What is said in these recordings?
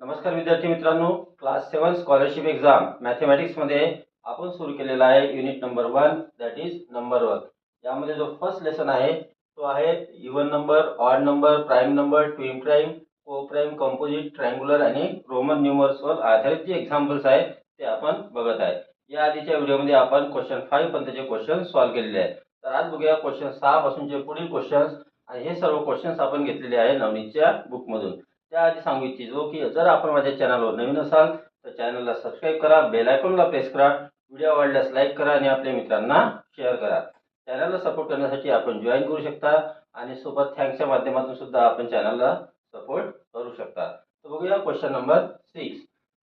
नमस्कार विद्यार्थी मित्रांनो, क्लास 7 स्कॉलरशिप एक्झाम मॅथमॅटिक्स मध्ये आपण सुरू केलेला आहे unit number 1 that is number work. यामध्ये जो फर्स्ट लेसन आहे तो आहे even number, odd number, prime number, twin prime, को प्राइम, कंपोजिट, ट्रायंगुलर आणि रोमन न्यूमर्स वर आधारित जे एक्झाम्पल्स आहेत ते आपण बघत आहे. या आधीच्या व्हिडिओमध्ये आपण क्वेश्चन 5 पर्यंतचे क्वेश्चन सॉल्व्ह केलेले आहेत. तर आज बघूया क्वेश्चन 6 पासूनचे पुढील क्वेश्चन्स आणि हे सर्व क्वेश्चन्स आपण घेतलेले आहे नवनीतच्या बुक मधून. त्याआधी सांगू इच्छितो की जर आपण माझ्या चॅनलवर नवीन असाल तर चॅनलला सबस्क्राईब करा, बेल आयकॉनला प्रेस करा, व्हिडिओ आवडल्यास लाईक करा आणि आपल्या मित्रांना शेअर करा. चॅनलला सपोर्ट करण्यासाठी आपण जॉईन करू शकता आणि सोबत थँक्सच्या माध्यमातून सुद्धा आपण चॅनलला सपोर्ट करू शकता. तर बघूया question number 6.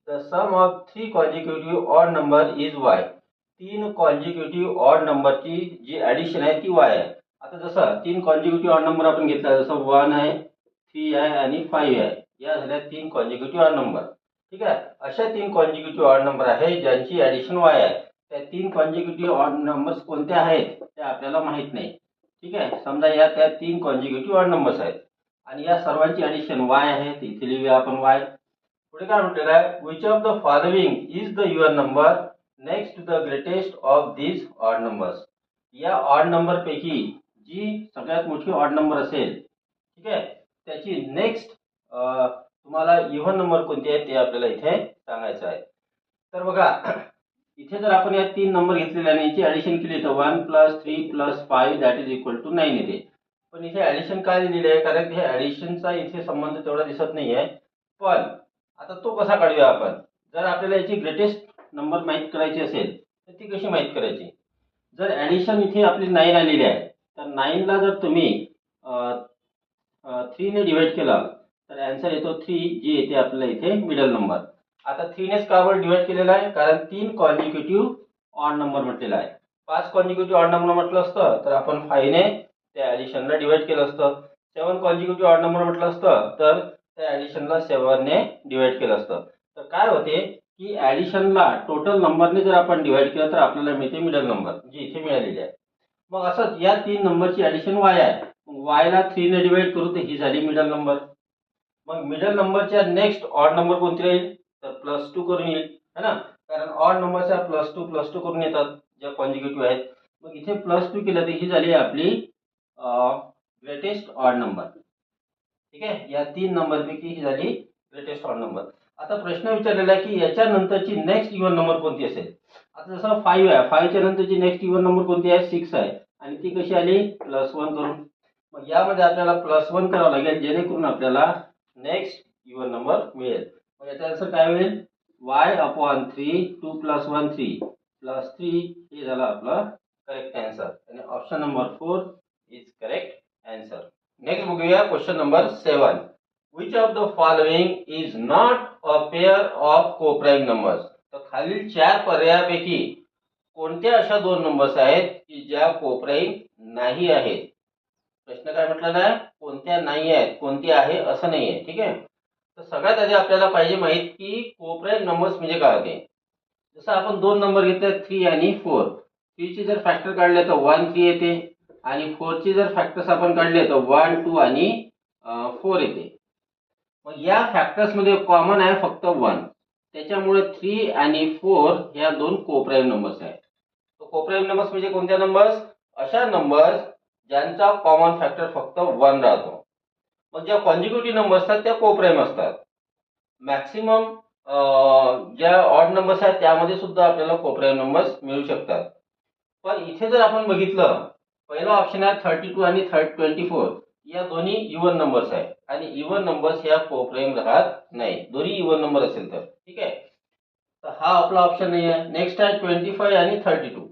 The sum of 3 consecutive odd number is y. 3 consecutive odd नंबरची जी ऍडिशन आहे ती y आहे. आता जसं 3 कॉन्जिक्युटिव्ह ऑड नंबर आपण घेतला, जसं 1 आहे, 3 आहे आणि 5 आहे. या झाल्या 3 कॉन्जिक्युटिव्ह ऑड नंबर. ठीक आहे. अशा 3 कॉन्जिक्युटिव्ह ऑड नंबर आहे ज्यांची ऍडिशन y आहे. त्या 3 कॉन्जिक्युटिव्ह ऑड नंबर्स कोणत्या आहेत ते आपल्याला माहित नाही. ठीक आहे. समजा या त्या 3 कॉन्जिक्युटिव्ह ऑड नंबर्स आहेत आणि या सर्वांची ऍडिशन y आहे. इथे लिहूया आपण y. पुढे काय म्हटलेलं आहे, which of the following is the even number next to the greatest of these odd numbers. या ऑड नंबर पैकी जी सगळ्यात मोठी ऑड नंबर असेल, ठीक आहे, त्याची नेक्स्ट तुम्हाला इव्हन नंबर कोणती आहे ते आपल्याला इथे सांगायचं आहे. तर बघा, इथे जर आपण या 3 नंबर घेतलेले आणि याची ऍडिशन केली तर 1 + 3 + 5 दॅट इज इक्वल टू 9 येते. पण इथे ऍडिशन काय दिलेली आहे, कारण हे ऍडिशनचा इथे संबंध तेवढा दिसत नाहीये. पण आता तो कसा काढूया आपण. जर आपल्याला याची ग्रेटेस्ट नंबर माहित करायची असेल तर ती कशी माहित करायची. जर ऍडिशन इथे आपली 9 आलेली आहे तर 9 ला जर तुम्ही 3 ने डिवाइड केला तर आन्सर येतो 3, जी येते आपल्याला इथे मिडल नंबर. आता 3 नेच का बरं डिवाइड केलेला आहे, कारण 3 कॉन्जिक्युटिव्ह ऑड नंबर म्हटलेला आहे. 5 कॉन्जिक्युटिव्ह ऑड नंबर म्हटलं असतं तर आपण 5 ने त्या ऍडिशनला डिवाइड केलं असतं. 7 कॉन्जिक्युटिव्ह ऑड नंबर म्हटलं असतं तर त्या ऍडिशनला 7 ने डिवाइड केलं असतं. तर काय होते की ऍडिशनला टोटल नंबरने जर आपण डिवाइड केलं तर आपल्याला मिळते मिडल नंबर, जी इथे मिळालेली आहे. मग असं या 3 नंबरची ऍडिशन y आहे. y ला 3 ने डिवाइड करू तर ही झाली मिडल नंबर. मग मिडल नंबरच्या नेक्स्ट ऑड नंबर कोणती राहील तर +2 करून येईल, है ना, कारण ऑड नंबरच्या +2 करून येतात ज्या कॉन्जिक्युटिव्ह आहेत. मग इथे +2 केलं तर ही झाली आपली ग्रेटेस्ट ऑड नंबर. ठीक आहे. या 3 नंबर पैकी ही झाली ग्रेटेस्ट ऑड नंबर. आता प्रश्न विचारलेला आहे की याच्या नंतरची नेक्स्ट इव्हन नंबर कोणती असेल. आता जसं 5 आहे, 5 च्या नंतरची नेक्स्ट इव्हन नंबर कोणती आहे, 6 आहे आणि ती कशी आली +1 करून. मग यामध्ये आपल्याला +1 करावं लागेल जेणेकरून आपल्याला नेक्स्ट इव्हन नंबर मिळेल. मग याचा आन्सर काय होईल, y/3 2 + 1 3 + 3 हे झालं आपलं करेक्ट आन्सर आणि option number 4 is correct answer. Next बघूया question number 7. Which of the following is not a pair of coprime numbers. तर खालील 4 पर्यायापैकी कोणत्या अशा 2 नंबर्स आहेत की ज्या कोप्राइम नाही आहेत. प्रश्न काय म्हटलेला आहे, कोणत्या नाही आहेत, कोणती आहे असं नाहीये. ठीक आहे. तर सगळ्यात आधी आपल्याला पाहिजे माहित की कोप्राइम नंबर्स म्हणजे काय होते. जसं आपण 2 नंबर घेतले 3 आणि 4. 3 चे जर फॅक्टर काढले तर 1 3 येते आणि 4 चे जर फॅक्टर्स आपण काढले तर 1 2 आणि 4 येते. मग या फॅक्टर्स मध्ये कॉमन आहे फक्त 1. त्याच्यामुळे 3 आणि 4 ह्या 2 कोप्राइम नंबर्स आहेत. तो कोप्राइम नंबर्स म्हणजे कोणत्या नंबर्स, अशा नंबर्स ज्यांचा कॉमन फॅक्टर फक्त 1 राहतो. मग ज्या कॉन्जिक्युटिव्ह नंबर्स असतात त्या कोप्राइम असतात. मॅक्सिमम ज्या ऑड नंबर्स आहेत त्यामध्ये सुद्धा आपल्याला कोप्राइम नंबर्स मिळू शकतात. पण इथे जर आपण बघितलं, पहिला ऑप्शन आहे 32 आणि 24, या दोन्ही इव्हन नंबर्स आहेत आणि इव्हन नंबर्स या कोप्राइम राहत नाही, दोन्ही इव्हन नंबर असेल तर. ठीक आहे. तर हा आपला ऑप्शन नाही आहे. नेक्स्ट आहे 25 आणि 32.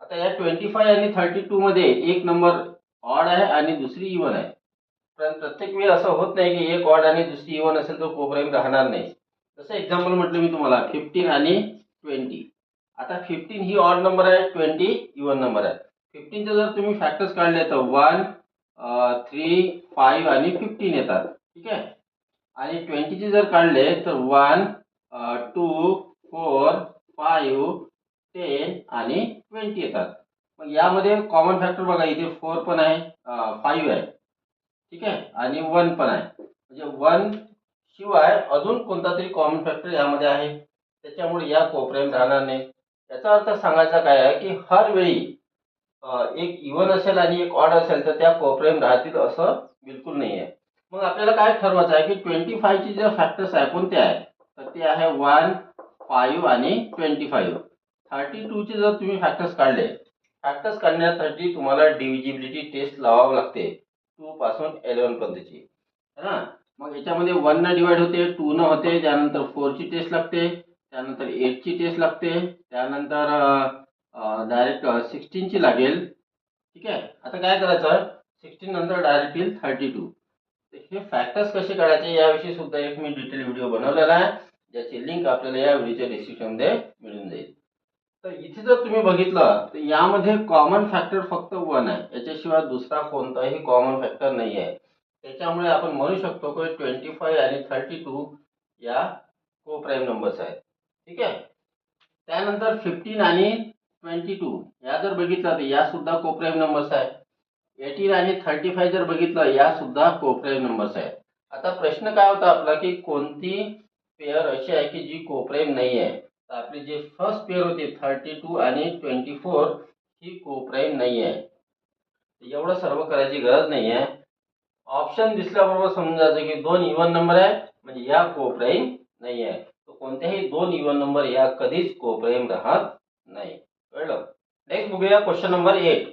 आता या 25 आणि 32 मध्ये एक नंबर ऑड आहे आणि दुसरी इव्हन आहे. पण प्रत्येक वेळी असं होत नाही की एक ऑड आणि दुसरी इव्हन असेल तर कोप्राइम राहणार नाही. जसं एक्झाम्पल म्हटलं मी तुम्हाला 15 आणि 20. आता 15 ही ऑड नंबर आहे, 20 इव्हन नंबर आहे. 15 चे जर तुम्ही फॅक्टर्स काढले तर 1 3 5 आणि 15 येतात. ठीक आहे. आणि 20 चे जर काढले तर 1 2 4 5 10 आणि 20 येतात. मग यामध्ये कॉमन फॅक्टर बघा, इथे 4 पण आहे, 5 आहे, ठीक आहे, आणि 1 पण आहे. म्हणजे 1 शिवाय अजून कोणता तरी कॉमन फॅक्टर यामध्ये आहे, त्याच्यामुळे या कोप्राईम राहणार नाही. याचा अर्थ सांगायचा काय आहे की हर वेळी एक इव्हन असेल आणि एक ऑड असेल तर त्या कोप्राईम राहतील असं बिलकुल नाही आहे. मग आपल्याला काय ठरवायचं आहे की 25 चे जे फॅक्टर्स आहे कोणते आहे, तर ते आहे 1, 5 आणि 25. 32 चे जर तुम्ही फॅक्टर्स काढले, फॅक्टर्स काढण्यासाठी तुम्हाला डिव्हिजिबिलिटी टेस्ट लावावं लागते 2 पासून 11 पर्यंतची, है ना. मग याच्यामध्ये 1 न डिवाइड होते, 2 न होते, त्यानंतर 4 ची टेस्ट लागते, त्यानंतर 8 ची टेस्ट लागते, त्यानंतर डायरेक्ट 16 ची लागेल. ठीक आहे. आता काय करायचं, 16 नंतर डायरेक्ट येईल 32. हे फॅक्टर्स कसे काढायचे याविषयी सुद्धा एक मी डिटेल व्हिडिओ बनवलेला आहे, ज्याची लिंक आपल्याला या व्हिडिओच्या डिस्क्रिप्शनमध्ये मिळून जाईल. तर इथे जर तुम्ही बघितलं तर यामध्ये कॉमन फॅक्टर फक्त 1 आहे, याच्याशिवाय दुसरा कोणताही कॉमन फॅक्टर नाही आहे. त्याच्यामुळे आपण म्हणू शकतो की 25 आणि 32 या कोप्राईम नंबर्स आहेत. ठीक आहे. त्यानंतर 15 आणि 22 या जर बघितलं तर या सुद्धा कोप्राईम नंबर्स आहेत. 18 आणि 35 जर बघितलं या सुद्धा कोप्राईम नंबर्स आहेत. आता प्रश्न काय होता आपला की कोणती पेअर अशी आहे की जी कोप्राईम नाही आहे, तर आपली जी फर्स्ट पेअर होती 32 आणि 24 ही कोप्राईम नाही आहे. एवढं सर्व करायची गरज नाही आहे. ऑप्शन दिसल्याबरोबर समजायचं की दोन इव्हन नंबर आहे म्हणजे या कोप्राईम नाही आहे. तो कोणत्याही दोन इव्हन नंबर या कधीच कोप्राईम राहत नाही. कळलं. नेक्स्ट बघूया question number 8.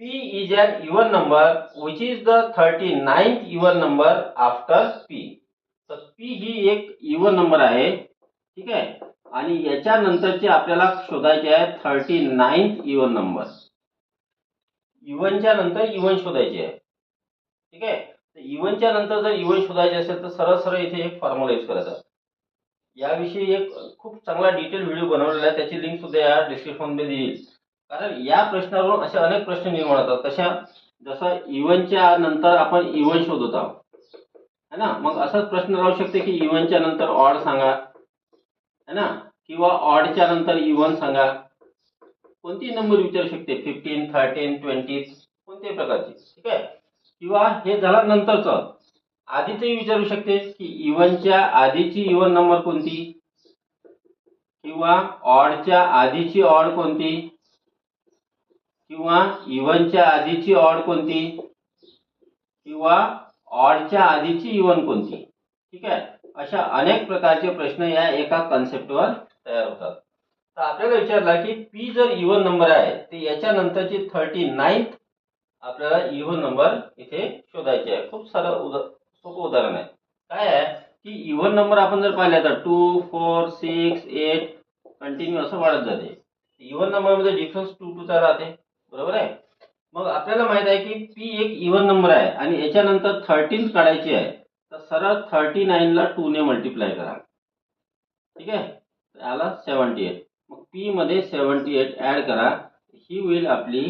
P is an even number which is the 39th even number after P. तर P ही एक इवन नंबर आहे. ठीक आहे. आणि याच्या नंतरचे आपल्याला शोधायचे आहे 39th इवन नंबर. इवनच्या नंतर इवन शोधायचे आहे. ठीक आहे. तर इवनच्या नंतर जर इवन शोधायचे असेल तर सरळ सरळ इथे एक फॉर्म्युला यूज करायचा. याविषयी एक खूप चांगला डिटेल व्हिडिओ बनवलेला आहे, त्याची लिंक सुद्धा या डिस्क्रिप्शन मध्ये देईल. कारण या प्रश्नावरून असे अनेक प्रश्न निर्माण होतात. तशा जसं इवनच्या नंतर आपण इवन शोधत आहोत, है ना. मग असाच प्रश्न राहू शकते की इवनच्या नंतर ऑड सांगा, है ना, किंवा ऑडच्या नंतर इवन सांगा. कोणती नंबर विचारू शकते, 15, 13, 20 कोणत्याही प्रकारची. ठीक आहे. किंवा हे झालं नंतरचं, आधीचंही विचारू शकते की इवनच्या आधीची इवन नंबर कोणती, किंवा ऑडच्या आधीची ऑड कोणती, किंवा इवनच्या आधीची ऑड कोणती, किंवा ऑडच्या आधीची इवन कोणती. ठीक आहे. अशा अनेक प्रकारचे प्रश्न या एका कन्सेप्टवर तयार होतात. तर आपल्याला विचारला की पी जर इवन नंबर आहे तर याच्या नंतरची 39th आपल्याला इवन नंबर इथे शोधायचे आहे. खूप सारं सोपं उदाहरण आहे. काय आहे की इवन नंबर आपण जर पाहिला तर 2, 4, 6, 8 कंटिन्यू असं वाढत जाते. इवन नंबर मध्ये डिफरन्स 2 चा राहते. बरोबर आहे. मग आपल्याला माहित आहे की पी एक इवन नंबर आहे आणि याच्यानंतर 13 काढायची आहे, तर सरळ 39 ला 2 ने मल्टिप्लाय करा. ठीक आहे. याला 78. मग पी मध्ये 78 ऍड करा. ही होईल आपली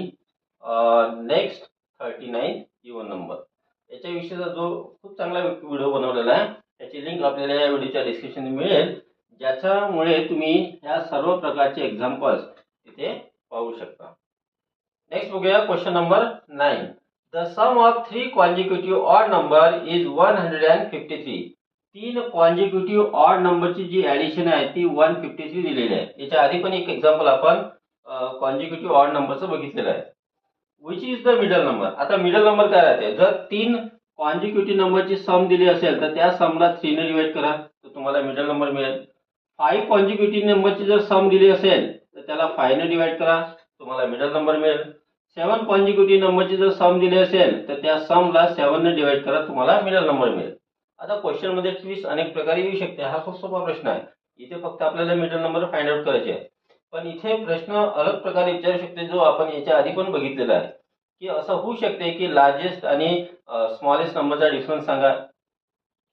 नेक्स्ट 39 इवन नंबर. याच्याविषयीचा जो खूप चांगला व्हिडिओ बनवलेला आहे त्याची लिंक आपल्याला या व्हिडिओच्या डिस्क्रिप्शन मध्ये मिळेल, ज्याच्यामुळे तुम्ही ह्या सर्व प्रकारचे एक्झाम्पल्स तिथे पाहू शकता. नेक्स्ट बघूया question number 9. The sum of 3 consecutive odd number is 153. 3 consecutive odd नंबरची जी ऍडिशन आहे ती 153 दिलेली आहे. याच्या आधी पण एक एक्झाम्पल आपण कॉन्जिक्युटिव्ह ऑड नंबरचं बघितलेलं आहे. Which is the middle number. आता मिडल नंबर काय राहते, जर 3 कॉन्जिक्युटिव्ह नंबरची सम दिली असेल तर त्या समला 3 ने डिवाइड करा तर तुम्हाला मिडल नंबर मिळेल. 5 कॉन्जिक्युटिव्ह नंबरची जर सम दिली असेल तर त्याला 5 ने डिवाइड करा, तुम्हाला मिडल नंबर मिळेल. 7 कॉन्जिक्युटिव्ह नंबरची जर सम दिली असेल तर त्या समला 7 ने डिवाइड करा, तुम्हाला मिडल नंबर मिळेल. आता क्वेश्चन मध्ये ट्विस्ट अनेक प्रकारे येऊ शकते. हा खूप सोपा प्रश्न आहे. इथे फक्त आपल्याला मिडल नंबर फाइंड आउट करायचे आहे. पण इथे प्रश्न अलग प्रकारे विचारू शकते जो आपण याच्या आधी पण बघितलेला आहे, की असं होऊ शकते की लार्जेस्ट आणि स्मॉलेस्ट नंबरचा डिफरन्स सांगा,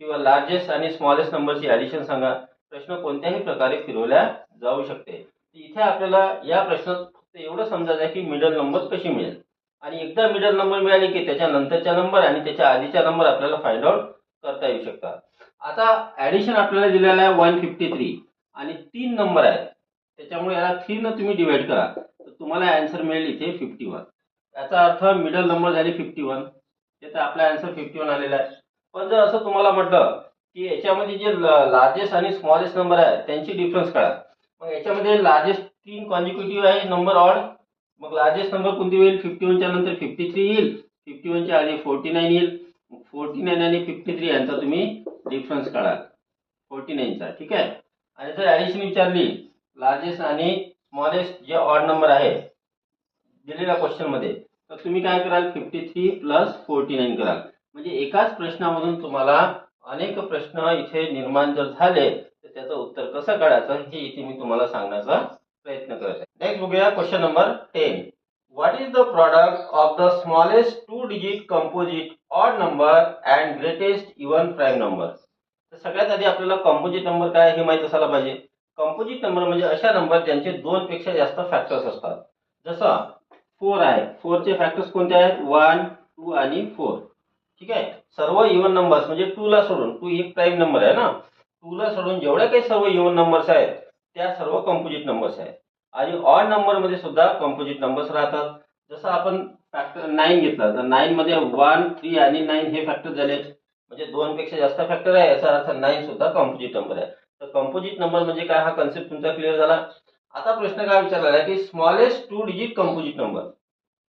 किंवा लार्जेस्ट आणि स्मॉलेस्ट नंबरची ऍडिशन सांगा. प्रश्न कोणत्याही प्रकारे फिरवल्या जाऊ शकते. इथे आपल्याला या प्रश्नात फक्त एवढं समजायचं आहे की मिडल नंबर कशी मिळेल, आणि एकदा मिडल नंबर मिळाले की त्याच्या नंतरच्या नंबर आणि त्याच्या आधीच्या नंबर आपल्याला फाइंड आउट करता येऊ शकतात. आता ऍडिशन आपल्याला दिलेला आहे 153 आणि 3 नंबर आहेत, त्याच्यामुळे याला 3 न तुम्ही डिवाइड करा तर तुम्हाला आन्सर मिळेल इथे 51. याचा अर्थ मिडल नंबर झाली 51. तर आपला आन्सर 51 आलेला आहे. पण जर असं तुम्हाला म्हटलं की याच्यामध्ये जे लार्जेस्ट आणि स्मॉलेस्ट नंबर आहे त्यांची डिफरन्स काढा. मग याच्यामध्ये लार्जेस्ट 3 कॉन्झिक्युटिव्ह आहे नंबर ऑड. मग लार्जेस्ट नंबर कोणती होईल? 51 च्या नंतर 53 येईल, 51 च्या आधी 49 येईल. 49 आणि 53 यांचा तुम्ही डिफरन्स काढा 49 चा. ठीक आहे. आणि जर ऍडिशन विचारली लार्जेस्ट आणि स्मॉलेस्ट जे ऑड नंबर आहे दिलेल्या क्वेश्चन मध्ये, तर तुम्ही काय कराल? 53 प्लस 49 कराल. म्हणजे एकाच प्रश्नामधून तुम्हाला अनेक प्रश्न इथे निर्माण जर झाले तर त्याचं उत्तर कसं काढायचं हे इथे मी तुम्हाला सांगण्याचा प्रयत्न करत आहे. नेक्स्ट बघूया question number 10. What is the product of the smallest 2 digit composite odd number and greatest even prime number? तर सगळ्यात आधी आपल्याला कंपोजिट नंबर काय हे माहित असायला पाहिजे. कंपोजिट नंबर म्हणजे अशा नंबर ज्यांचे 2 पेक्षा जास्त फॅक्टर्स असतात. जसं 4 आहे, 4 चे फॅक्टर्स कोणते आहेत? 1, 2 आणि 4. ठीक आहे. सर्व इव्हन नंबर्स म्हणजे 2 ला सोडून, 2 एक प्राईम नंबर आहे ना, 2 ला सोडून जेवढ्या काही सर्व इव्हन नंबर्स आहेत त्या सर्व कंपोजिट नंबर्स आहेत. आणि ऑड नंबर मध्ये सुद्धा कंपोजिट नंबर्स राहतात. जसं आपण फॅक्टर 9 घेतला तर 9 मध्ये 1, 3 आणि 9 हे फॅक्टर झाले, म्हणजे 2 पेक्षा जास्त फॅक्टर आहे, याचा अर्थ 9 सुद्धा कंपोजिट नंबर आहे. तर कंपोजिट नंबर म्हणजे काय, हा कन्सेप्ट तुमचा क्लिअर झाला. आता प्रश्न काय विचारला आहे की स्मॉलेस्ट 2 डिजिट कंपोजिट नंबर.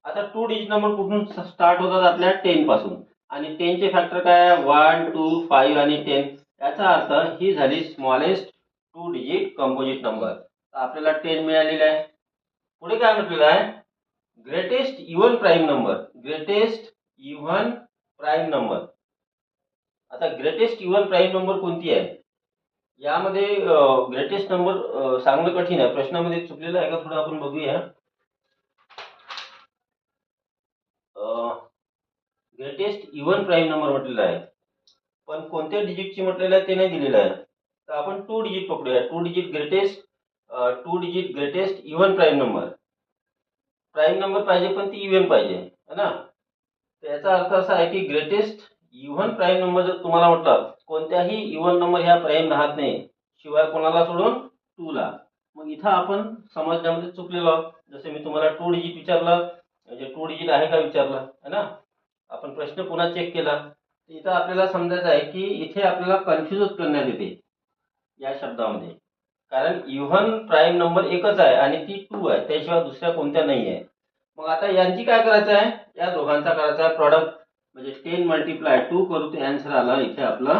आता 2 डिजिट नंबर कुठून स्टार्ट होतात? आपल्या 10 पासून. आणि 10 चे फॅक्टर काय आहे? 1, 2, 5 आणि 10. याचा अर्थ ही झाली स्मॉलेस्ट 2 डिजिट कंपोजिट नंबर. आपल्याला 10 मिळालेला आहे. पुढे काय म्हटलेलं आहे? Greatest even prime number. Greatest even prime number. आता ग्रेटेस्ट इव्हन प्राईम नंबर कोणती आहे? यामध्ये ग्रेटेस्ट नंबर सांगणं कठीण आहे. प्रश्नामध्ये चुकलेलं आहे का थोडं आपण बघूया. ग्रेटेस्ट इव्हन प्राईम नंबर म्हटलेला आहे, पण कोणत्या डिजिटची म्हटलेलं आहे ते नाही दिलेलं आहे. तर आपण 2 डिजिट पकडूया. 2 digit greatest even prime number. Prime number पाहिजे पण ती इव्हन पाहिजे है ना. तर याचा अर्थ असा आहे की ग्रेटेस्ट इव्हन प्राईम नंबर जर तुम्हाला म्हटलं, कोणत्याही इव्हन नंबर ह्या प्राईम राहत नाही शिवाय कोणाला सोडून? 2 ला. मग इथं आपण समजण्यामध्ये चुकलेलो आहोत. जसे मी तुम्हाला 2 डिजिट विचारलं म्हणजे 2 डिजिट आहे का विचारलं है ना. आपण प्रश्न पुन्हा चेक केला. इथं आपल्याला समजायचं आहे की इथे आपल्याला कन्फ्युज करण्यात येते या शब्दामध्ये, कारण इव्हन प्राईम नंबर एकच आहे आणि ती 2 आहे, त्याशिवाय दुसऱ्या कोणत्या नाही आहे. मग आता यांची काय करायचं आहे? या दोघांचा करायचा आहे प्रॉडक्ट. म्हणजे 10 मल्टिप्लाय 2 करू ते आन्सर आला इथे आपला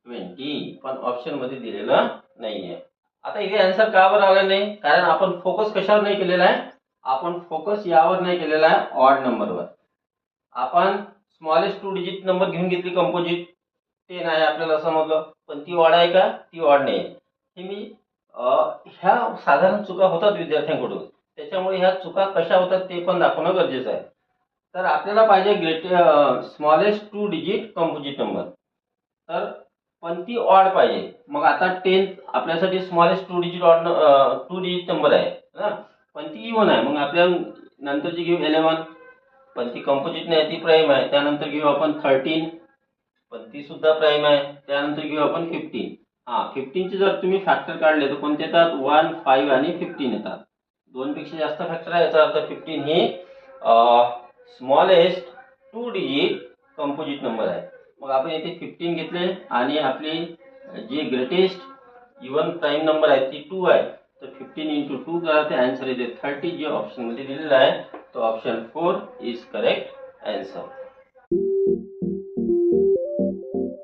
20, पण ऑप्शन मध्ये दिलेलं नाहीये. आता इथे आन्सर का बरं आला नाही? कारण आपण फोकस कशावर नाही केलेला आहे? आपण फोकस यावर नाही केलेला आहे, ऑड नंबरवर. आपण स्मॉलेस्ट 2 डिजिट नंबर घेऊन घेतली कंपोजिट. 10 आहे आपल्याला समजलं, पण ती ऑड आहे का? ती ऑड नाही. हे मी ह्या साधारण चुका होतात विद्यार्थ्यांकडून, त्याच्यामुळे ह्या चुका कशा होतात ते पण दाखवणं गरजेचं आहे. तर आपल्याला पाहिजे स्मॉलेस्ट 2 डिजिट कंपोजिट नंबर, तर पण ती ऑड पाहिजे. मग आता 10 आपल्यासाठी smallest 2 digit odd 2 digit number आहे ना, पण ती इव्हन आहे. मग आपल्याला नंतरची घेऊ 11, पण ती कंपोजिट नाही, ती प्राईम आहे. त्यानंतर घेऊ आपण 13, पण ती सुद्धा प्राईम आहे. त्यानंतर घेऊ आपण 15. 15 चे जर तुम्ही फॅक्टर काढले तर कोणते येतात? 1, 5 आणि 15 येतात. 2 पेक्षा जास्त फॅक्टर आहे, याचा अर्थ 15 ही स्मॉलेस्ट 2 डिजिट कंपोजिट नंबर आहे. मग आपण इथे 15 घेतले आणि आपली जी ग्रेटेस्ट इव्हन प्राईम नंबर आहे ती 2 आहे. तर 15 इंटू 2 करा, ते आन्सर येते 30, जे ऑप्शन मध्ये दिलेला आहे. तो ऑप्शन 4 इज करेक्ट आन्सर.